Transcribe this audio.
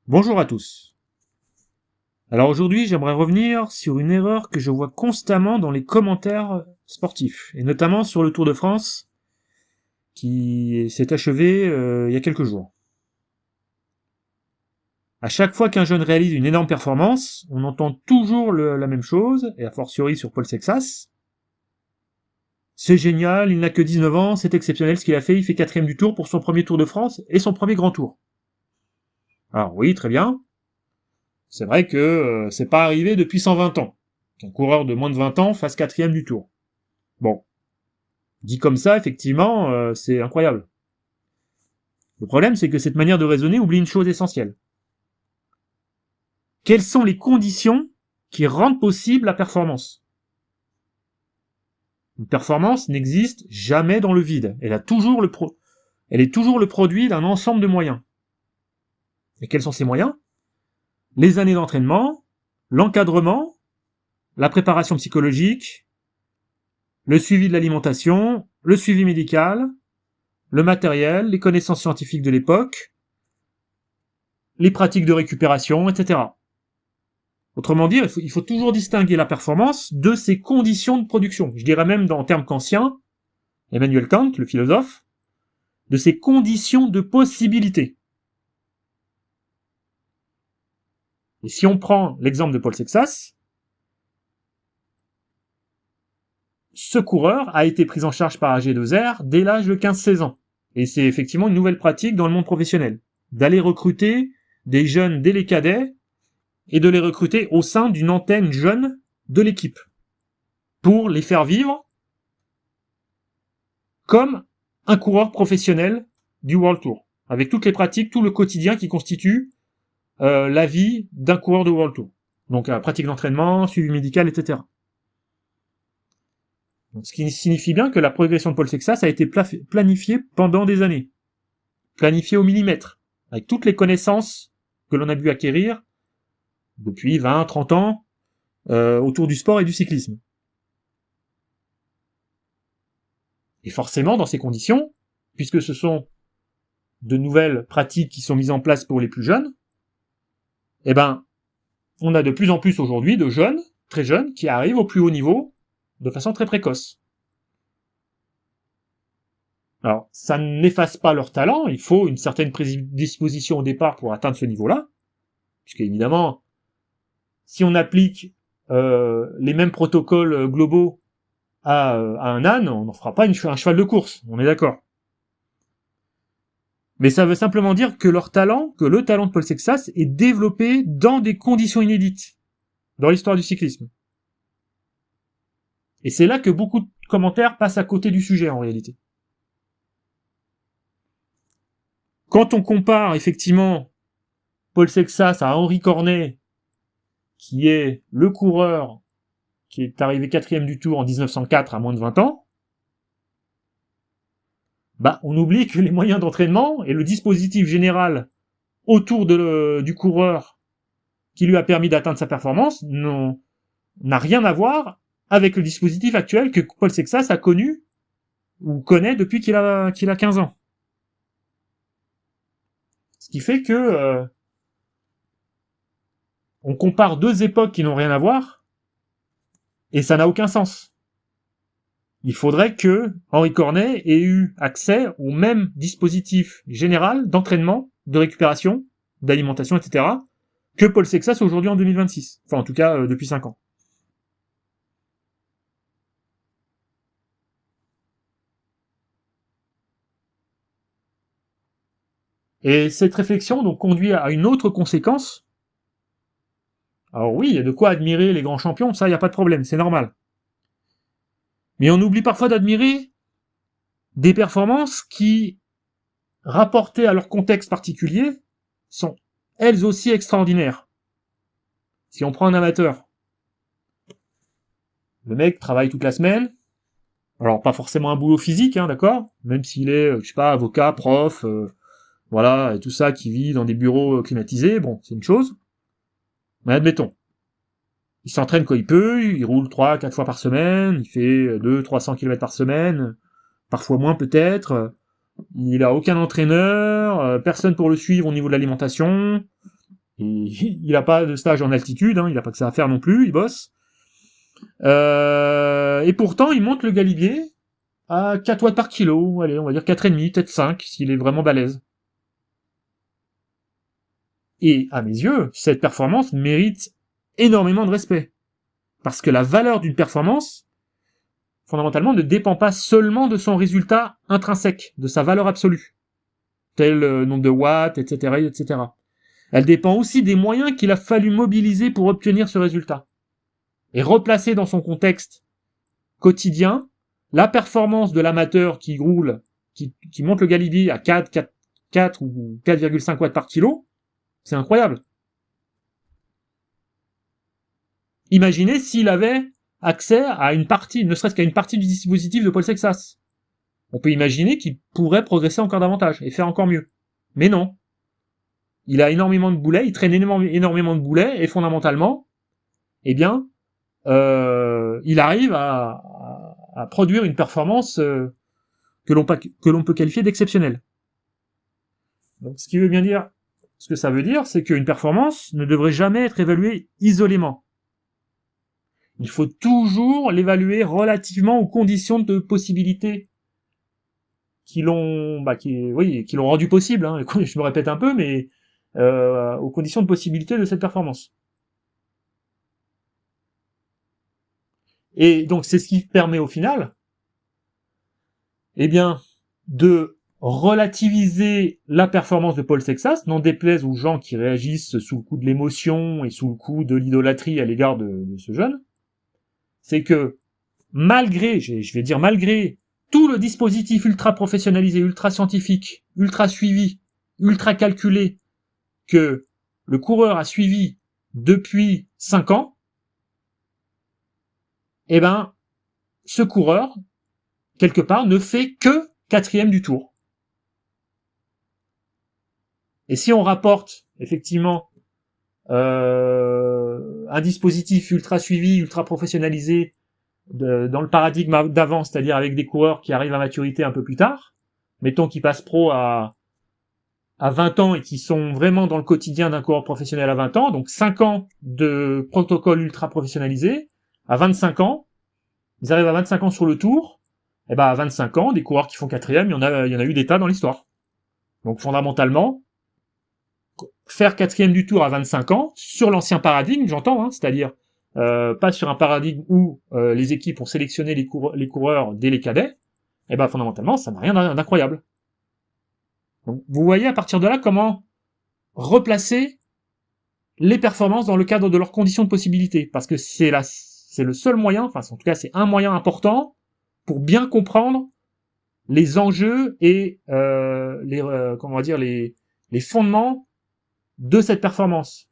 Bonjour à tous. Alors aujourd'hui, j'aimerais revenir sur une erreur que je vois constamment dans les commentaires sportifs, et notamment sur le Tour de France, qui s'est achevé il y a quelques jours. À chaque fois qu'un jeune réalise une énorme performance, on entend toujours la même chose, et a fortiori sur Paul Sexas. C'est génial, il n'a que 19 ans, c'est exceptionnel ce qu'il a fait, il fait 4e du Tour pour son premier Tour de France et son premier grand tour. Alors oui, très bien. C'est vrai que c'est pas arrivé depuis 120 ans qu'un coureur de moins de 20 ans fasse 4e du Tour. Bon, dit comme ça, effectivement, c'est incroyable. Le problème, c'est que cette manière de raisonner oublie une chose essentielle. Quelles sont les conditions qui rendent possible la performance ? Une performance n'existe jamais dans le vide. Elle est toujours le produit d'un ensemble de moyens. Et quels sont ces moyens ? Les années d'entraînement, l'encadrement, la préparation psychologique, le suivi de l'alimentation, le suivi médical, le matériel, les connaissances scientifiques de l'époque, les pratiques de récupération, etc. Autrement dit, il faut toujours distinguer la performance de ses conditions de production. Je dirais même, en termes kantiens, Emmanuel Kant, le philosophe, de ses conditions de possibilité. Et si on prend l'exemple de Paul Sexas, ce coureur a été pris en charge par AG2R dès l'âge de 15-16 ans. Et c'est effectivement une nouvelle pratique dans le monde professionnel, d'aller recruter des jeunes dès les cadets et de les recruter au sein d'une antenne jeune de l'équipe, pour les faire vivre comme un coureur professionnel du World Tour, avec toutes les pratiques, tout le quotidien qui constitue la vie d'un coureur de World Tour. Donc pratique d'entraînement, suivi médical, etc. Donc, ce qui signifie bien que la progression de Paul Sexas a été planifiée pendant des années, planifiée au millimètre, avec toutes les connaissances que l'on a pu acquérir depuis 20-30 ans autour du sport et du cyclisme. Et forcément, dans ces conditions, puisque ce sont de nouvelles pratiques qui sont mises en place pour les plus jeunes, eh ben, on a de plus en plus aujourd'hui de jeunes, très jeunes, qui arrivent au plus haut niveau de façon très précoce. Alors, ça n'efface pas leur talent, il faut une certaine prédisposition au départ pour atteindre ce niveau-là, puisque évidemment, si on applique les mêmes protocoles globaux à un âne, on n'en fera pas un cheval de course, on est d'accord. Mais ça veut simplement dire que le talent de Paul Sexas est développé dans des conditions inédites dans l'histoire du cyclisme. Et c'est là que beaucoup de commentaires passent à côté du sujet en réalité. Quand on compare effectivement Paul Sexas à Henri Cornet, qui est le coureur qui est arrivé 4e du Tour en 1904 à moins de 20 ans, on oublie que les moyens d'entraînement et le dispositif général autour du coureur qui lui a permis d'atteindre sa performance n'a rien à voir avec le dispositif actuel que Paul Sexas a connu ou connaît depuis qu'il a 15 ans. Ce qui fait que on compare deux époques qui n'ont rien à voir et ça n'a aucun sens. Il faudrait que Henri Cornet ait eu accès au même dispositif général d'entraînement, de récupération, d'alimentation, etc. que Paul Sexas aujourd'hui en 2026. Enfin, en tout cas, depuis 5 ans. Et cette réflexion donc conduit à une autre conséquence. Alors oui, il y a de quoi admirer les grands champions, ça, il n'y a pas de problème, c'est normal. Mais on oublie parfois d'admirer des performances qui, rapportées à leur contexte particulier, sont elles aussi extraordinaires. Si on prend un amateur, le mec travaille toute la semaine, alors pas forcément un boulot physique, d'accord, même s'il est, je sais pas, avocat, prof, voilà, et tout ça, qui vit dans des bureaux climatisés, bon, c'est une chose. Mais admettons, il s'entraîne quand il peut, il roule 3-4 fois par semaine, il fait 200-300 km par semaine, parfois moins peut-être, il a aucun entraîneur, personne pour le suivre au niveau de l'alimentation, il a pas de stage en altitude, hein, il a pas que ça à faire non plus, il bosse. Et pourtant, il monte le galibier à 4 watts par kilo, allez, on va dire 4,5, peut-être 5, s'il est vraiment balèze. Et, à mes yeux, cette performance mérite énormément de respect. Parce que la valeur d'une performance, fondamentalement, ne dépend pas seulement de son résultat intrinsèque, de sa valeur absolue, tel nombre de watts, etc., etc. Elle dépend aussi des moyens qu'il a fallu mobiliser pour obtenir ce résultat. Et replacer dans son contexte quotidien, la performance de l'amateur qui roule, qui monte le galibier à 4 ou 4,5 watts par kilo, c'est incroyable. Imaginez s'il avait accès à une partie, ne serait-ce qu'à une partie du dispositif de Paul Sexas. On peut imaginer qu'il pourrait progresser encore davantage et faire encore mieux. Mais non. Il a énormément de boulets, il traîne énormément de boulets, et fondamentalement, eh bien, il arrive à produire une performance que l'on peut qualifier d'exceptionnelle. Donc, ce que ça veut dire, c'est qu'une performance ne devrait jamais être évaluée isolément. Il faut toujours l'évaluer relativement aux conditions de possibilité qui l'ont rendu possible. Hein. Je me répète un peu, mais aux conditions de possibilité de cette performance. Et donc c'est ce qui permet au final, eh bien, de relativiser la performance de Paul Sexas, n'en déplaise aux gens qui réagissent sous le coup de l'émotion et sous le coup de l'idolâtrie à l'égard de ce jeune. C'est que malgré tout le dispositif ultra professionnalisé, ultra scientifique, ultra suivi, ultra calculé que le coureur a suivi depuis 5 ans, eh ben, ce coureur, quelque part, ne fait que 4e du tour. Et si on rapporte, effectivement, un dispositif ultra suivi, ultra professionnalisé, dans le paradigme d'avant, c'est-à-dire avec des coureurs qui arrivent à maturité un peu plus tard, mettons qu'ils passent pro à 20 ans et qui sont vraiment dans le quotidien d'un coureur professionnel à 20 ans, donc 5 ans de protocole ultra professionnalisé, à 25 ans, ils arrivent à 25 ans sur le tour, et ben à 25 ans, des coureurs qui font 4e, il y en a eu des tas dans l'histoire. Donc fondamentalement, faire 4e du tour à 25 ans, sur l'ancien paradigme, j'entends, hein, c'est-à-dire pas sur un paradigme où les équipes ont sélectionné les coureurs dès les cadets, et ben fondamentalement, ça n'a rien d'incroyable. Donc vous voyez à partir de là comment replacer les performances dans le cadre de leurs conditions de possibilité, parce que c'est le seul moyen, enfin en tout cas c'est un moyen important pour bien comprendre les enjeux et les fondements de cette performance.